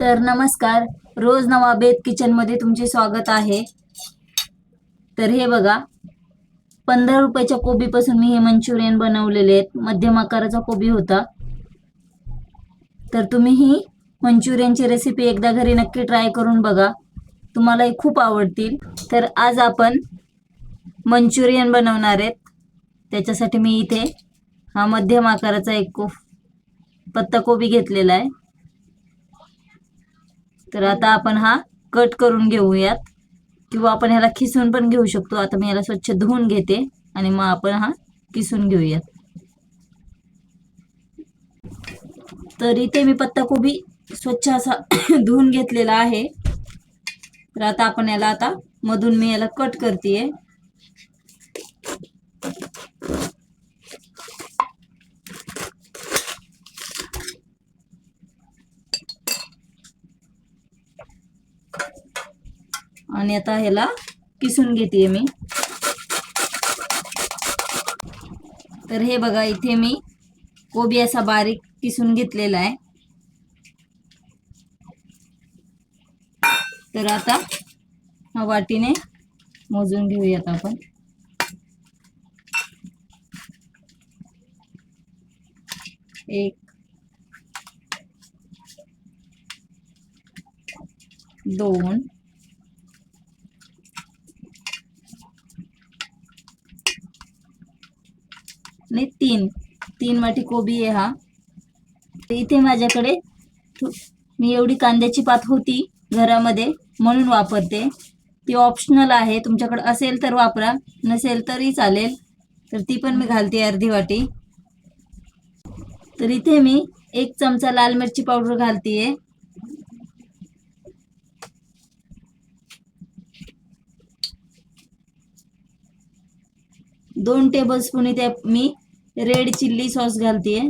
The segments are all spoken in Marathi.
तर नमस्कार, रोज नवा बेत किचन मध्ये तुमचे स्वागत आहे. तर हे बघा, 15 रुपयाच्या कोबीपासून मी हे मंचुरियन बनवलेले आहेत. मध्यम आकाराचा कोबी होता. तर तुम्ही ही मंचुरियनची रेसिपी एकदा घरी नक्की ट्राय करून बघा, तुम्हालाही खूप आवडतील. तर आज आपण मंचुरियन बनवणार आहेत. त्याच्यासाठी मी इथे हा मध्यम आकाराचा एक पत्ताकोबी घेतलेला आहे. तर आता आपण हा कट करून घेऊयात, किंवा आपण ह्याला किसून पण घेऊ शकतो. आता मी याला स्वच्छ धुवून घेते आणि मग आपण हा किसून घेऊयात. तर इथे मी पत्ताकोबी स्वच्छ असा धुवून घेतलेला आहे. तर आता आपण याला मधून मी याला कट करतेय. आणि आता ह्याला किसून घेते मी. तर हे बघा, इथे मी कोबी असा बारीक किसून घेतलेला आहे. तर आता हा वाटीने मोजून घेऊयात आपण. एक, दोन, आणि तीन वाटी कोबी आहे हा. इथे माझ्याकडे मी एवढी कांद्याची पात होती घरामध्ये म्हणून वापरते. ती ऑप्शनल आहे, तुमच्याकडे असेल तर वापरा, नसेल तरी चालेल. तर ती पण मी घालते अर्धी वाटी. तर इथे मी 1 चमचा लाल मिरची पावडर घालतीये. 2 टेबलस्पून इथे मी रेड चिल्ली सॉस घालतीये.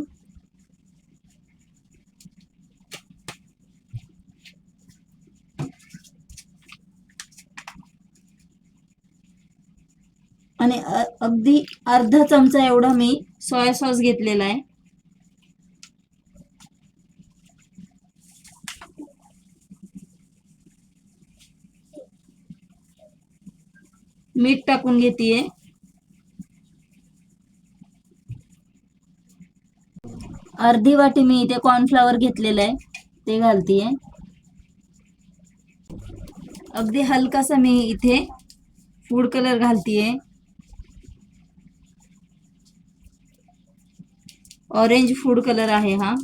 आणि अगदी अर्धा चमचा एवढा मी सोया सॉस घेतलेला आहे. मीठ टाकून घेतीये. अर्धी वाटी मी इथे कॉर्नफ्लॉवर घेतलेलं आहे, ते घालतीये. अगदी हलकासा मी इथे फूड कलर घालतीये. ऑरेंज फूड कलर आहे हा.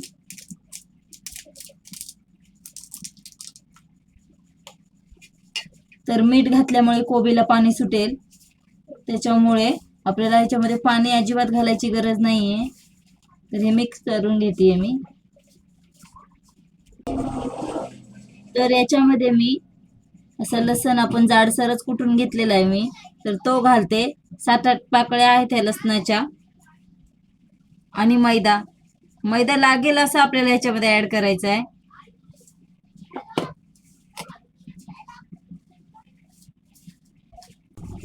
तर मीठ घातल्यामुळे कोबीला पाणी सुटेल, त्याच्यामुळे आपल्याला याच्यामध्ये पाणी अजिबात घालायची गरज नाहीये. तर हे मिक्स करून घेते मी. तर याच्यामध्ये मी असं लसण आपण जाडसरच कुटून घेतलेला आहे मी, तर तो घालते. 7-8 पाकळ्या आहेत या लसणाच्या. आणि मैदा लागेल असं आपल्याला याच्यामध्ये ऍड करायचा आहे.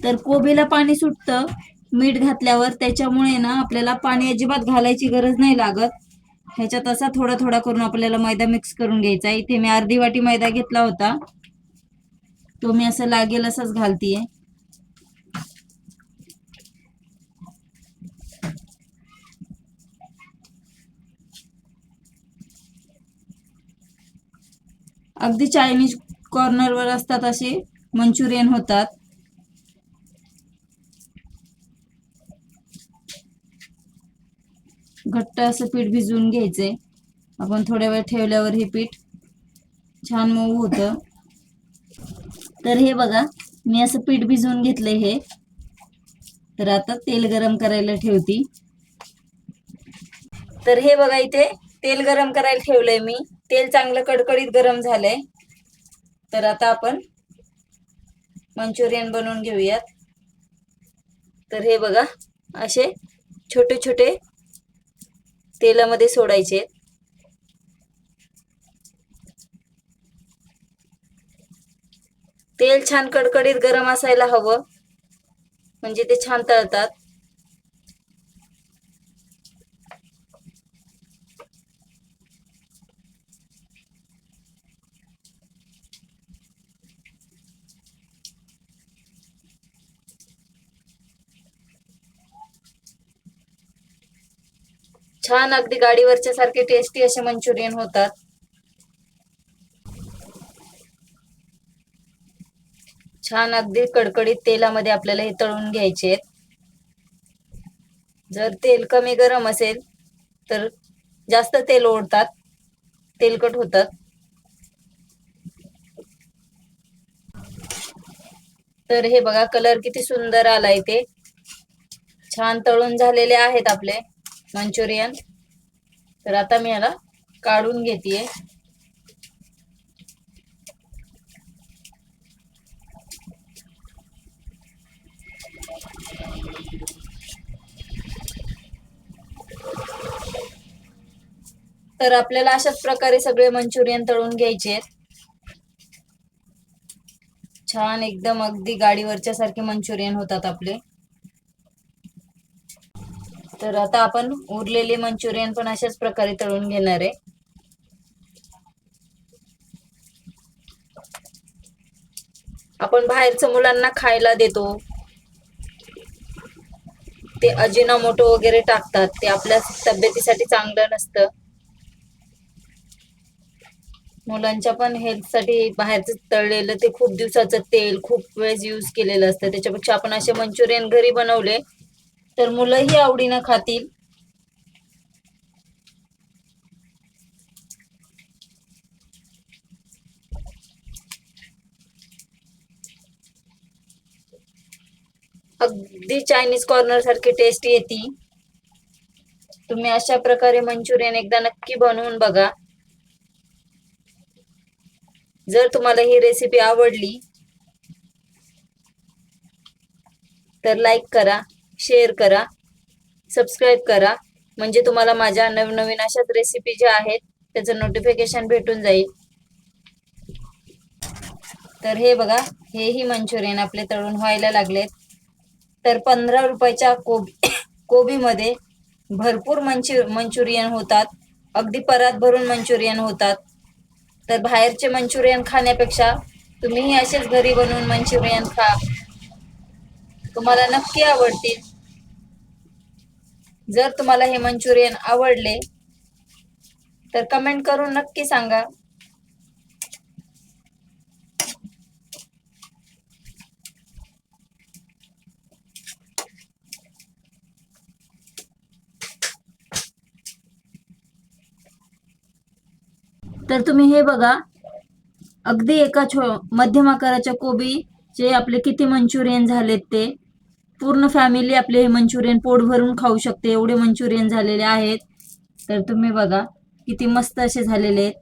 तर कोबीला पाणी सुटतं मीठ घातल्यावर, त्याच्यामुळे ना आपल्याला पाणी अजिबात घालायची गरज नाही लागत. ह्याच्यात असा थोडा थोडा करून आपल्याला मैदा मिक्स करून घ्यायचा. इथे मी अर्धी वाटी मैदा घेतला होता, तो मी असं लागेल असंच घालतीये. अगदी चायनीज कॉर्नरवर असतात असे मंचुरियन होतात. घट्ट असं पीठ भिजवून घ्यायचंय. आपण थोड्या वेळ ठेवल्यावर हे पीठ छान मऊ होतं. तर हे बघा, मी असं पीठ भिजवून घेतलंय हे. तर आता तेल गरम करायला ठेवती. तर हे बघा, इथे तेल गरम करायला ठेवलंय मी. तेल चांगलं कडकडीत गरम झालंय. तर आता आपण मंचुरियन बनवून घेऊयात. तर हे बघा, असे छोटे छोटे तेलामध्ये सोडायचे. तेल छान कडकडीत गरम असायला हवं, म्हणजे ते छान तळतात. छान अगदी गाडीवरच्या सारखे टेस्टी असे मंचुरियन होतात. छान अगदी कडकडीत तेलामध्ये आपल्याला हे तळून घ्यायचे आहेत. जर तेल कमी गरम असेल तर जास्त तेल ओढतात, तेलकट होतात. तर हे बघा कलर किती सुंदर आलाय ते. छान तळून झालेले आहेत आपले मंचुरियन. तर आता मी याला काढून घेतेय. तर आपल्याला अशाच प्रकारे सगळे मंचुरियन तळून घ्यायचे आहेत. छान एकदम अगदी गाडीवरच्या सारखे मंचुरियन होतात आपले. तर आता आपण उरलेले मंचुरियन पण अशाच प्रकारे तळून घेणार आहे. आपण बाहेरचं मुलांना खायला देतो, ते अजिनोमोटो वगैरे टाकतात, ते आपल्या तब्येतीसाठी चांगलं नसतं. मुलांच्या पण हेल्थसाठी बाहेरचं तळलेलं ते खूप दिवसाचं तेल खूप वेळेस यूज केलेलं असतं. त्याच्यापेक्षा आपण असे मंचुरियन घरी बनवले तर मुलंही आवडीनं खातील. अगदी चायनीज कॉर्नर सारखी टेस्ट येते. तुम्ही अशा प्रकारे मंचुरियन एकदा नक्की बनवून बघा. जर तुम्हाला ही रेसिपी आवडली तर लाईक करा, शेअर करा, सबस्क्राईब करा, म्हणजे तुम्हाला माझ्या नवनवीन अशाच रेसिपी ज्या आहेत त्याचं नोटिफिकेशन भेटून जाईल. तर हे बघा, हेही मंचुरियन आपले तळून व्हायला लागलेत. तर 15 रुपयाच्या कोबीमध्ये भरपूर मंचुरियन होतात. अगदी परात भरून मंचुरियन होतात. तर बाहेरचे मंचुरियन खाण्यापेक्षा तुम्हीही असेच घरी बनवून मंचुरियन खा, तुम्हाला नक्की आवडतील. जर तुम्हाला हे मंचुरियन आवडले तर कमेंट करून नक्की सांगा. तर तुम्ही हे बघा, अगदी एका मध्यम आकाराच्या कोबीचे आपले किती मंचुरियन झालेत ते. पूर्ण फॅमिली आपले हे मंचुरियन पोट भरून खाऊ शकते एवढे मंचुरियन झालेले आहेत. तर तुम्ही बघा किती मस्त असे झालेले आहेत.